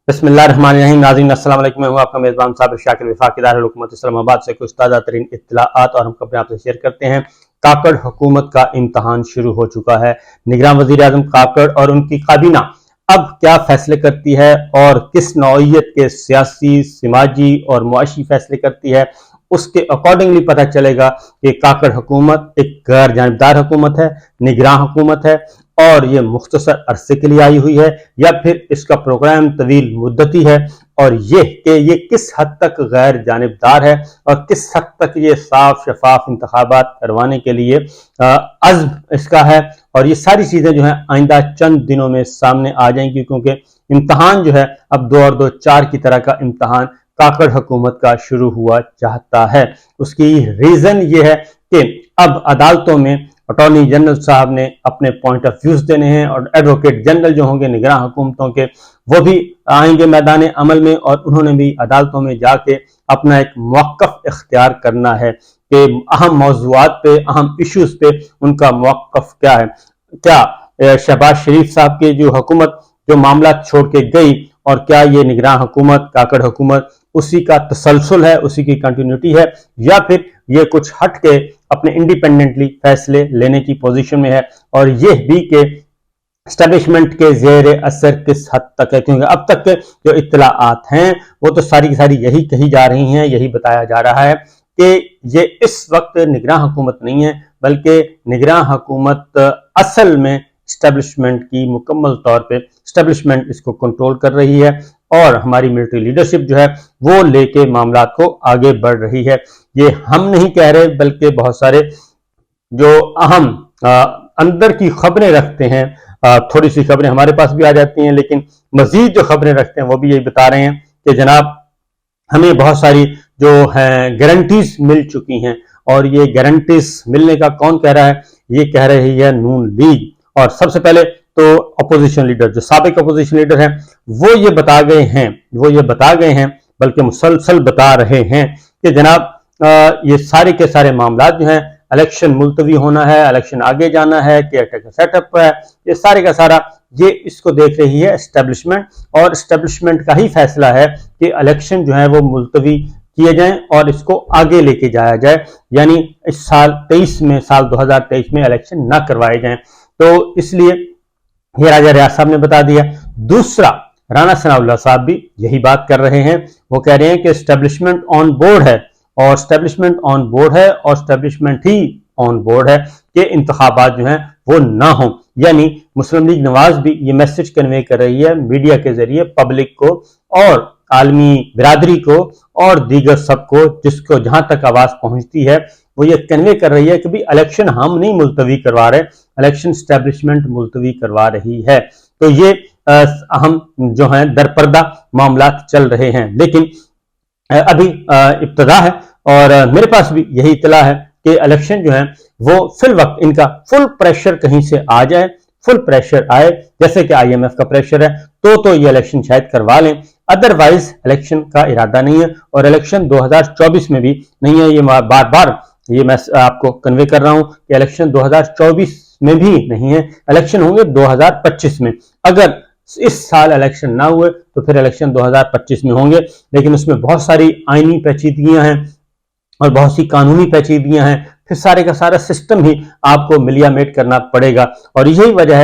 بسم اللہ الرحمن الرحیم. ناظرین السلام علیکم. میں ہوں آپ کا میزبان صابر شاکر وفاقی دارالحکومت اسلام آباد سے کچھ تازہ ترین اطلاعات اور ہم اپنے آپ سے شیئر کرتے ہیں. کاکڑ حکومت کا امتحان شروع ہو چکا ہے. نگراں وزیر اعظم کاکڑ اور ان کی کابینہ اب کیا فیصلے کرتی ہے اور کس نوعیت کے سیاسی، سماجی اور معاشی فیصلے کرتی ہے، اس کے اکارڈنگلی پتہ چلے گا کہ کاکڑ حکومت ایک غیر جانبدار حکومت ہے، نگراں حکومت ہے اور یہ مختصر عرصے کے لیے آئی ہوئی ہے، یا پھر اس کا پروگرام طویل مدتی ہے، اور یہ کہ یہ کس حد تک غیر جانبدار ہے اور کس حد تک یہ صاف شفاف انتخابات کروانے کے لیے عزم اس کا ہے. اور یہ ساری چیزیں جو ہیں آئندہ چند دنوں میں سامنے آ جائیں گی، کیونکہ امتحان جو ہے اب 2 اور 2 4 کی طرح کا امتحان کاکڑ حکومت کا شروع ہوا چاہتا ہے. اس کی ریزن یہ ہے کہ اب عدالتوں میں اٹارنی جنرل صاحب نے اپنے پوائنٹ آف ویوز دینے ہیں، اور ایڈوکیٹ جنرل جو ہوں گے نگراں حکومتوں کے، وہ بھی آئیں گے میدان عمل میں، اور انہوں نے بھی عدالتوں میں جا کے اپنا ایک موقف اختیار کرنا ہے کہ اہم موضوعات پہ، اہم ایشوز پہ ان کا موقف کیا ہے. کیا شہباز شریف صاحب کی جو حکومت جو معاملات چھوڑ کے گئی، اور کیا یہ نگراں حکومت کاکڑ حکومت اسی کا تسلسل ہے، اسی کی کنٹینیوٹی ہے، یا پھر یہ کچھ ہٹ کے اپنے انڈیپینڈنٹلی فیصلے لینے کی پوزیشن میں ہے. اور یہ بھی کہ اسٹیبلشمنٹ کے زیر اثر کس حد تک ہے، کیونکہ اب تک کے جو اطلاعات ہیں وہ تو ساری کی ساری یہی کہی جا رہی ہیں، یہی بتایا جا رہا ہے کہ یہ اس وقت نگراں حکومت نہیں ہے، بلکہ نگراں حکومت اصل میں اسٹیبلشمنٹ کی مکمل طور پہ اسٹیبلشمنٹ اس کو کنٹرول کر رہی ہے، اور ہماری ملٹری لیڈرشپ جو ہے وہ لے کے معاملات کو آگے بڑھ رہی ہے. یہ ہم نہیں کہہ رہے، بلکہ بہت سارے جو اہم اندر کی خبریں رکھتے ہیں، تھوڑی سی خبریں ہمارے پاس بھی آ جاتی ہیں، لیکن مزید جو خبریں رکھتے ہیں وہ بھی یہی بتا رہے ہیں کہ جناب ہمیں بہت ساری جو ہیں گارنٹیز مل چکی ہیں. اور یہ گارنٹیز ملنے کا کون کہہ رہا ہے؟ یہ کہہ رہی ہے نون لیگ. اور سب سے پہلے تو اپوزیشن لیڈر، جو سابق اپوزیشن لیڈر ہیں، وہ یہ بتا گئے ہیں بلکہ مسلسل بتا رہے ہیں کہ جناب یہ سارے کے سارے معاملات جو ہیں، الیکشن ملتوی ہونا ہے، الیکشن آگے جانا ہے، کیئر ٹیکر سیٹ اپ ہے، یہ سارے کا سارا یہ اس کو دیکھ رہی ہے اسٹیبلشمنٹ، اور اسٹیبلشمنٹ کا ہی فیصلہ ہے کہ الیکشن جو ہے وہ ملتوی کیے جائیں اور اس کو آگے لے کے جایا جائے، یعنی اس سال 2023 میں الیکشن نہ کروائے جائیں. تو اس لیے یہ راجہ ریاض صاحب نے بتا دیا. دوسرا، رانا ثناء اللہ صاحب بھی یہی بات کر رہے ہیں. وہ کہہ رہے ہیں کہ اسٹیبلشمنٹ آن بورڈ ہے، اور اسٹیبلشمنٹ ہی آن بورڈ ہے کہ انتخابات جو ہیں وہ نہ ہوں. یعنی مسلم لیگ نواز بھی یہ میسج کنوے کر رہی ہے میڈیا کے ذریعے پبلک کو اور عالمی برادری کو اور دیگر سب کو، جس کو جہاں تک آواز پہنچتی ہے، وہ یہ کنوے کر رہی ہے کہ بھی الیکشن ہم نہیں ملتوی کروا رہے، الیکشن اسٹیبلشمنٹ ملتوی کروا رہی ہے. تو یہ اہم جو ہیں درپردہ معاملات چل رہے ہیں، لیکن ابھی ابتدا ہے، اور میرے پاس بھی یہی اطلاع ہے کہ الیکشن جو ہے وہ فی الوقت ان کا فل پریشر کہیں سے آ جائے، فل پریشر آئے، جیسے کہ آئی ایم ایف کا پریشر ہے، تو یہ الیکشن شاید کروا لیں. ادروائز الیکشن کا ارادہ نہیں ہے، اور الیکشن 2024 میں بھی نہیں ہے. یہ بار بار یہ میں آپ کو کنوے کر رہا ہوں کہ الیکشن 2024 میں بھی نہیں ہے، الیکشن ہوں گے 2025 میں. اگر اس سال الیکشن نہ ہوئے تو پھر الیکشن 2025 میں ہوں گے، لیکن اس میں بہت ساری آئینی پیچیدگیاں ہیں اور بہت سی قانونی پیچیدگیاں ہیں، پھر سارے کا سارا سسٹم ہی آپ کو ملیا میٹ کرنا پڑے گا. اور یہی وجہ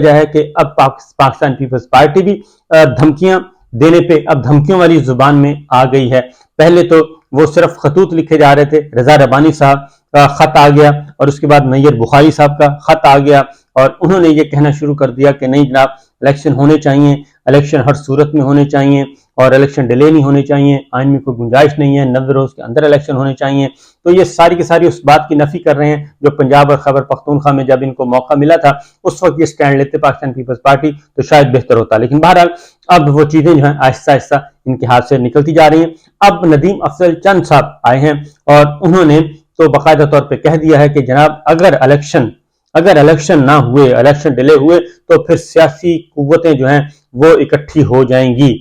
ہے کہ اب پاکستان پیپلز پارٹی بھی دھمکیاں دینے پہ اب دھمکیوں والی زبان میں آ گئی ہے. پہلے تو وہ صرف خطوط لکھے جا رہے تھے، رضا ربانی صاحب کا خط آ گیا، اور اس کے بعد نیر بخاری صاحب کا خط آ گیا، اور انہوں نے یہ کہنا شروع کر دیا کہ نہیں جناب، الیکشن ہونے چاہیے، الیکشن ہر صورت میں ہونے چاہیے، اور الیکشن ڈیلے نہیں ہونے چاہیے، آئین میں کوئی گنجائش نہیں ہے، 90 روز کے اندر الیکشن ہونے چاہیے. تو یہ ساری کی ساری اس بات کی نفی کر رہے ہیں جو پنجاب اور خیبر پختونخوا میں جب ان کو موقع ملا تھا اس وقت یہ سٹینڈ لیتے پاکستان پیپلز پارٹی تو شاید بہتر ہوتا. لیکن بہرحال اب وہ چیزیں جو ہیں آہستہ آہستہ ان کے ہاتھ سے نکلتی جا رہی ہیں. اب ندیم افضل چند صاحب آئے ہیں اور انہوں نے تو باقاعدہ طور پہ کہہ دیا ہے کہ جناب اگر الیکشن نہ ہوئے، الیکشن ڈیلے ہوئے، تو پھر سیاسی قوتیں جو ہیں وہ اکٹھی ہو جائیں گی.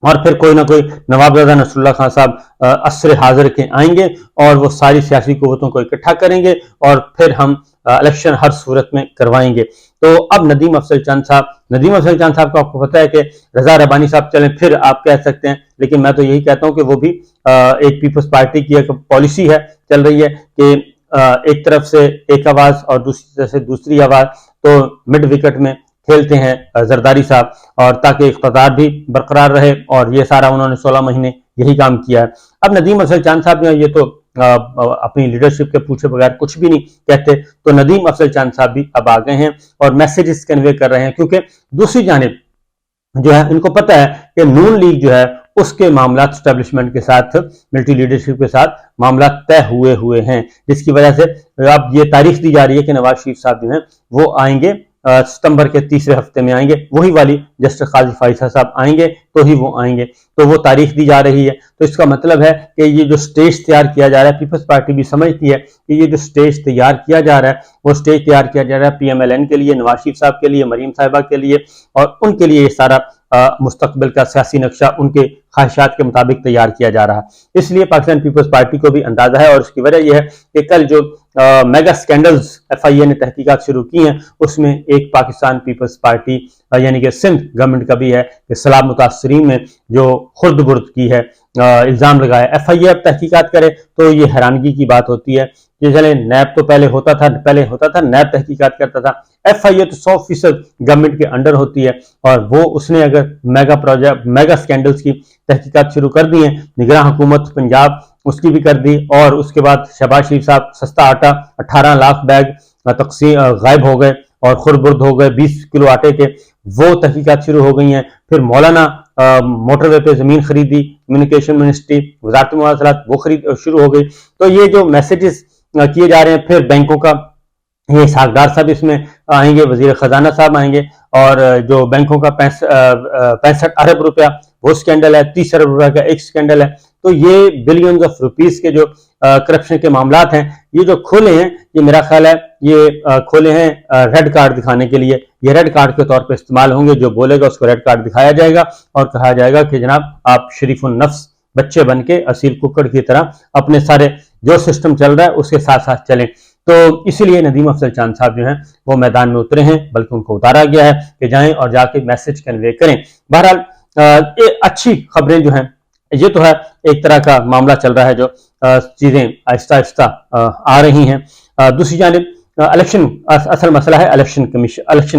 और फिर कोई ना कोई नवाबजादा नसरुल्लाह खान साहब असर हाजिर के आएंगे और वो सारी सियासी कुव्वतों को इकट्ठा करेंगे और फिर हम इलेक्शन हर सूरत में करवाएंगे। तो अब नदीम अफजल चंद साहब को आपको पता है कि रजा रबानी साहब चलें फिर आप कह सकते हैं, लेकिन मैं तो यही कहता हूं कि वो भी एक पीपल्स पार्टी की एक पॉलिसी है, चल रही है कि एक तरफ से एक आवाज और दूसरी तरफ से दूसरी आवाज, तो मिड विकेट में खेलते हैं जरदारी साहब, और ताकि इख्तिदार भी बरकरार रहे, और ये सारा उन्होंने 16 महीने यही काम किया है। अब नदीम अफजल चांद साहब जो ये तो अपनी लीडरशिप के पूछे बगैर कुछ भी नहीं कहते, तो नदीम अफजल चांद साहब भी अब आ गए हैं और मैसेजेस कन्वे कर रहे हैं, क्योंकि दूसरी जानिब जो है इनको पता है कि नून लीग जो है उसके मामला एस्टेब्लिशमेंट के साथ, मिलिट्री लीडरशिप के साथ मामला तय हुए हैं, जिसकी वजह से अब ये तारीख दी जा रही है कि नवाज शरीफ साहब जो हैं वो आएंगे सितंबर के तीसरे हफ्ते में आएंगे, वही वाली जस्टिस काजी फाइसा साहब आएंगे तो ही वो आएंगे, तो वो तारीख दी जा रही है। तो इसका मतलब है कि ये जो स्टेज तैयार किया जा रहा है, पीपल्स पार्टी भी समझती है कि ये जो स्टेज तैयार किया जा रहा है वो स्टेज तैयार किया जा रहा है PMLN के लिए, नवाज शरीफ साहब के लिए, मरीम साहिबा के लिए, और उनके लिए ये सारा मुस्तकबिल का सियासी नक्शा उनके ख्वाहिशात के मुताबिक तैयार किया जा रहा है। इसलिए पाकिस्तान पीपल्स पार्टी को भी अंदाजा है, और उसकी वजह यह है कि कल जो मेगा स्कैंडल्स FIA ने तहकीकात शुरू की हैं उसमें एक पाकिस्तान पीपल्स पार्टी यानी कि सिंध गवर्नमेंट का भी है कि सैलाब मुतासरीन में जो खुर्द बुर्द की है, इल्जाम लगाया, FIA अब तहकीकात करे, तो ये हैरानगी की बात होती है कि चले नैब तो पहले होता था, नैब तहकीकात करता था, FIA तो 100% गवर्नमेंट के अंडर होती है, और वो उसने अगर मेगा स्कैंडल्स की तहकीकात शुरू कर दी है, निगरान हुकूमत पंजाब उसकी भी कर दी, और उसके बाद शहबाज शरीफ साहब सस्ता आटा 18 लाख बैग तकसीम गायब हो गए और खुरबुर्द हो गए 20 किलो आटे के, वो तहकीकात शुरू हो गई हैं। फिर मौलाना मोटरवे पे जमीन खरीदी, कम्युनिकेशन मिनिस्ट्री, वजारत मुवासलात वो खरीद शुरू हो गई। तो ये जो मैसेजेस किए जा रहे हैं, फिर बैंकों का ये सागदार साहब इसमें आएंगे, वजीर खजाना साहब आएंगे, और जो बैंकों का 65 अरब रुपया वो स्कैंडल है, 30 अरब रुपया का एक स्कैंडल है। तो ये बिलियंस ऑफ रुपीस के जो करप्शन के मामलात हैं, ये जो खोले हैं, ये मेरा ख्याल है ये खोले हैं रेड कार्ड दिखाने के लिए। ये रेड कार्ड के तौर पे इस्तेमाल होंगे, जो बोलेगा उसको रेड कार्ड दिखाया जाएगा और कहा जाएगा कि जनाब आप शरीफुन नफ्स बच्चे बन के असील कुक्कड़ की तरह अपने सारे जो सिस्टम चल रहा है उसके साथ साथ चलें। तो इसीलिए नदीम अफजल चांद साहब जो हैं वो मैदान में उतरे हैं, बल्कि उनको उतारा गया है कि जाएं और जाके मैसेज कन्वे करें। बहरहाल अच्छी खबरें जो हैं, ये तो है एक तरह का मामला चल रहा है, जो चीजें आहिस्ता आहिस्ता आ रही हैं। दूसरी जानिब इलेक्शन, असल मसला है इलेक्शन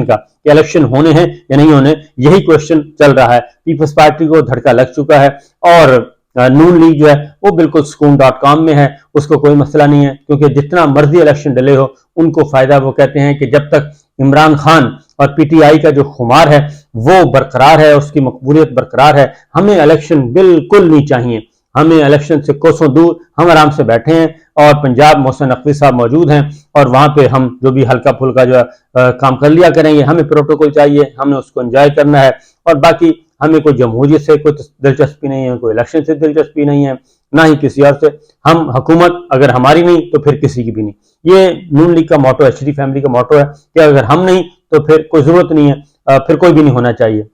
का, कि इलेक्शन होने हैं या नहीं होने, यही क्वेश्चन चल रहा है। पीपल्स पार्टी को धड़का लग चुका है, और नून लीग जो है वो बिल्कुल सुकून.com में है, उसको कोई मसला नहीं है, क्योंकि जितना मर्जी इलेक्शन डिले हो उनको फायदा। वो कहते हैं कि जब तक इमरान खान और PTI का जो खुमार है वो बरकरार है, उसकी मकबूलियत बरकरार है, हमें इलेक्शन बिल्कुल नहीं चाहिए, हमें इलेक्शन से कोसों दूर, हम आराम से बैठे हैं, और पंजाब मोहसिन नकवी साहब मौजूद हैं, और वहां पे हम जो भी हल्का फुल्का जो काम कर लिया करेंगे। हमें प्रोटोकॉल चाहिए, हमें उसको एंजॉय करना है, और बाकी हमें कोई जमहूरियत से कोई दिलचस्पी नहीं है, कोई इलेक्शन से दिलचस्पी नहीं है, ना ही किसी और से। हम हुकूमत अगर हमारी नहीं तो फिर किसी की भी नहीं। ये नून लीग का मोटो है, HD फैमिली का मोटो है कि अगर हम नहीं तो फिर कोई जरूरत नहीं है, फिर कोई भी नहीं होना चाहिए,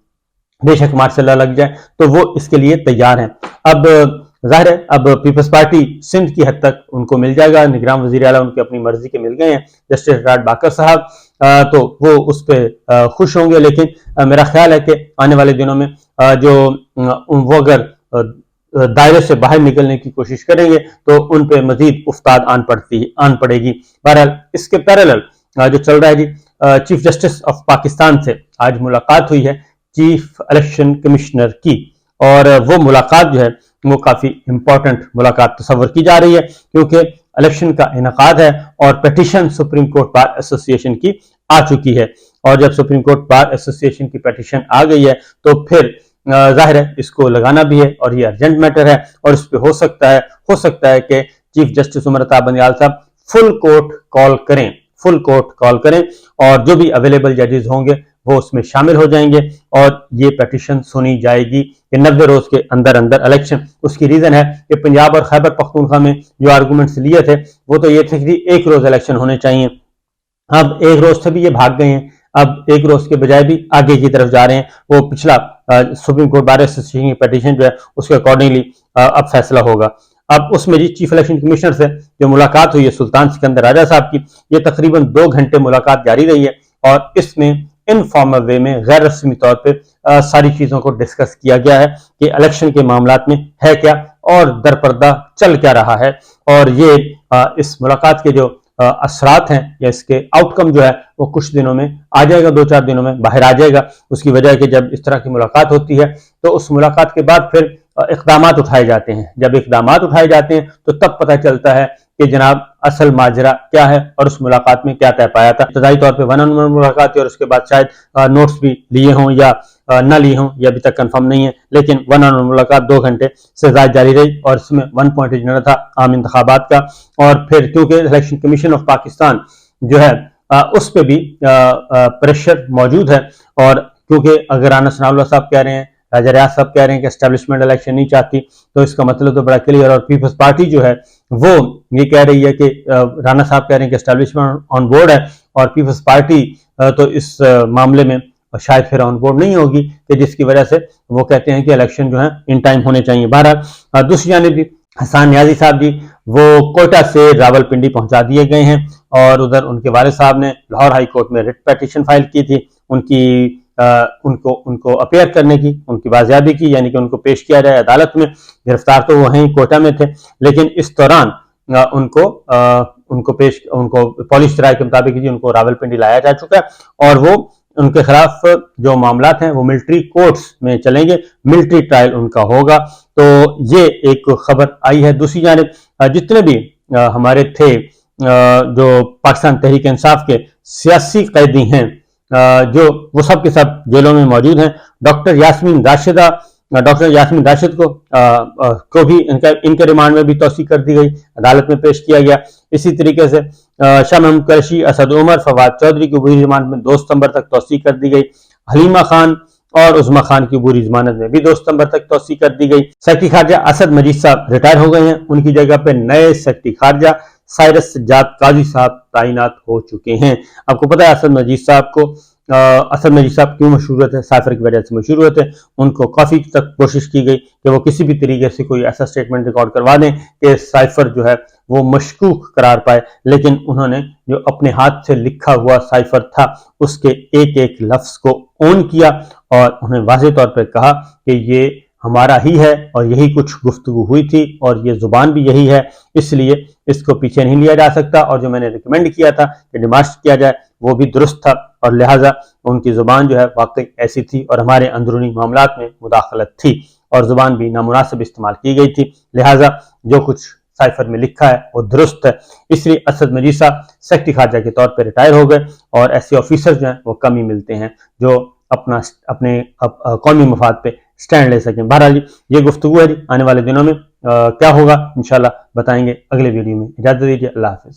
बेशक मार्शल लग जाए, तो वो इसके लिए तैयार हैं। अब जाहिर है अब पीपल्स पार्टी सिंध की हद तक उनको मिल जाएगा, निगरान वजीर आला उनकी अपनी मर्जी के मिल गए हैं, जस्टिस राड बाकर साहब, तो वो उस पर खुश होंगे। लेकिन मेरा ख्याल है कि आने वाले दिनों में जो वो अगर दायरे से बाहर निकलने की कोशिश करेंगे तो उन पे मजीद उफ्ताद आन पड़ेगी। बहरहाल इसके पैरेलल जो चल रहा है जी, चीफ जस्टिस ऑफ पाकिस्तान से आज मुलाकात हुई है चीफ इलेक्शन कमिश्नर की, और वो मुलाकात जो है वो काफी इंपॉर्टेंट मुलाकात तस्वर की जा रही है, क्योंकि इलेक्शन का इनकाद है और petition supreme court bar association की आ चुकी है, और जब सुप्रीम कोर्ट बार एसोसिएशन की पिटीशन आ गई है तो फिर जाहिर है इसको लगाना भी है, और ये अर्जेंट मैटर है, और इस पे हो सकता है कि चीफ जस्टिस उमर अता बंदियाल साहब फुल कोर्ट कॉल करें, और जो भी अवेलेबल जजेस होंगे वो उसमें शामिल हो जाएंगे, और ये पिटीशन सुनी जाएगी कि 90 रोज के अंदर अंदर इलेक्शन। उसकी रीजन है कि पंजाब और खैबर पख्तूनख्वा में जो आर्गूमेंट्स लिए थे वो तो ये थे कि 1 रोज इलेक्शन होने चाहिए, अब 1 रोज से भी ये भाग गए हैं। अब एक रोज के बजाय भी आगे की तरफ जा रहे हैं। वो पिछला सुप्रीम कोर्ट बार एसोसिएशन की पिटीशन जो है उसके अकॉर्डिंगली अब फैसला होगा। अब उसमें जी चीफ इलेक्शन कमिश्नर से जो मुलाकात हुई है सुल्तान सिकंदर राजा साहब की, ये तकरीबन 2 घंटे मुलाकात जारी रही है और इसमें इनफॉर्मल वे में गैर रस्मी तौर पे सारी चीजों को डिस्कस किया गया है कि इलेक्शन के मामलात में है क्या और दरपर्दा चल क्या रहा है। और ये इस मुलाकात के जो असरात हैं या इसके आउटकम जो है वो कुछ दिनों में आ जाएगा, 2-4 दिनों में बाहर आ जाएगा। उसकी वजह है कि जब इस तरह की मुलाकात होती है तो उस मुलाकात के बाद फिर इक़दामात उठाए जाते हैं। जब इक़दामात उठाए जाते हैं तो तब पता चलता है कि जनाब असल माजरा क्या है और उस मुलाकात में क्या तय पाया था। इब्तदाई तौर पे वन ऑन वन मुलाकात थी और उसके बाद शायद नोट्स भी लिए हों या न लिए हों, यह अभी तक कंफर्म नहीं है, लेकिन वन ऑन वन मुलाकात 2 घंटे से ज्यादा जारी रही और इसमें 1 पॉइंट एजेंडा था आम इंतखाबात का। और फिर क्योंकि इलेक्शन कमीशन ऑफ पाकिस्तान जो है उस पर भी प्रेशर मौजूद है और क्योंकि अगर राना सनाउल्लाह साहब कह रहे हैं, राजा रियाज साहब कह रहे हैं कि एस्टेब्लिशमेंट इलेक्शन नहीं चाहती, तो इसका मतलब तो बड़ा क्लियर। और पीपल्स पार्टी जो है वो ये कह रही है कि राना साहब कह रहे हैं कि एस्टेब्लिशमेंट ऑन बोर्ड है और पीपल्स पार्टी तो इस मामले में शायद फिर ऑन बोर्ड नहीं होगी, कि जिसकी वजह से वो कहते हैं कि इलेक्शन जो है इन टाइम होने चाहिए। बहरहाल दूसरी जानिब भी हसन नियाजी साहब जी वो कोयटा से रावलपिंडी पहुंचा दिए गए हैं और उधर उनके वालिद साहब ने लाहौर हाई कोर्ट में रिट पिटीशन फाइल की थी उनको अपेयर करने की, उनकी बाजियाबी की, यानी कि उनको पेश किया जाए अदालत में। गिरफ्तार तो वो वहीं कोयटा में थे, लेकिन इस दौरान उनको पॉलिश राय के मुताबिक जी उनको रावलपिंडी लाया जा चुका है और वो उनके खिलाफ जो मामलात हैं वो मिलिट्री कोर्ट्स में चलेंगे, मिलिट्री ट्रायल उनका होगा। तो ये एक खबर आई है। दूसरी जानिब जितने भी हमारे थे जो पाकिस्तान तहरीक इंसाफ के सियासी कैदी हैं जो वो सब के सब जेलों में मौजूद हैं। डॉक्टर यास्मीन राशिद को भी इनके रिमांड में भी तौसी कर दी गई, अदालत में पेश किया गया। इसी तरीके से शाह महमूद कुरैशी, असद उमर, फवाद चौधरी की अबूरी रिमांड में 2 सितंबर तक तौसी कर दी गई। हलीमा खान और उस्मा खान की अबूरी जमानत में भी 2 सितंबर तक तौसी कर दी गई। सेक्रेटरी खारजा असद मजीद साहब रिटायर हो गए हैं, उनकी जगह पे नए सेक्रेटरी खारजा साइरस सज्जाद काजी साहब तैनात हो चुके हैं। आपको पता है असद मजीद साहब क्यों मशहूर हुए थे? साइफर की वजह से मशहूर हुए थे। उनको काफी तक कोशिश की गई कि वो किसी भी तरीके से कोई ऐसा स्टेटमेंट रिकॉर्ड करवा दें कि साइफर जो है वो मशकूक करार पाए, लेकिन उन्होंने जो अपने हाथ से लिखा हुआ साइफर था उसके एक एक लफ्ज को ऑन किया और उन्हें वाज़ेह तौर पर कहा कि ये हमारा ही है और यही कुछ गुफ्तगू हुई थी और ये जुबान भी यही है, इसलिए इसको पीछे नहीं लिया जा सकता। और जो मैंने रिकमेंड किया था कि डिमास्ट किया जाए वो भी दुरुस्त था और लिहाजा उनकी जुबान जो है वाकई ऐसी थी और हमारे अंदरूनी मामलात में मुदाखलत थी और जुबान भी नामुनासिब इस्तेमाल की गई थी। लिहाजा जो कुछ साइफर में लिखा है वो दुरुस्त है। इसलिए असद मजीद साहब सेक्रेटरी खारजा के तौर पर रिटायर हो गए और ऐसे ऑफिसर जो हैं वो कम ही मिलते हैं जो अपने कौमी मफाद पे स्टैंड ले सकें। बहरहाल ये गुफ्तगू है जी, आने वाले दिनों में क्या होगा इंशाल्लाह बताएंगे अगले वीडियो में। इजाजत दीजिए, अल्लाह हाफिज।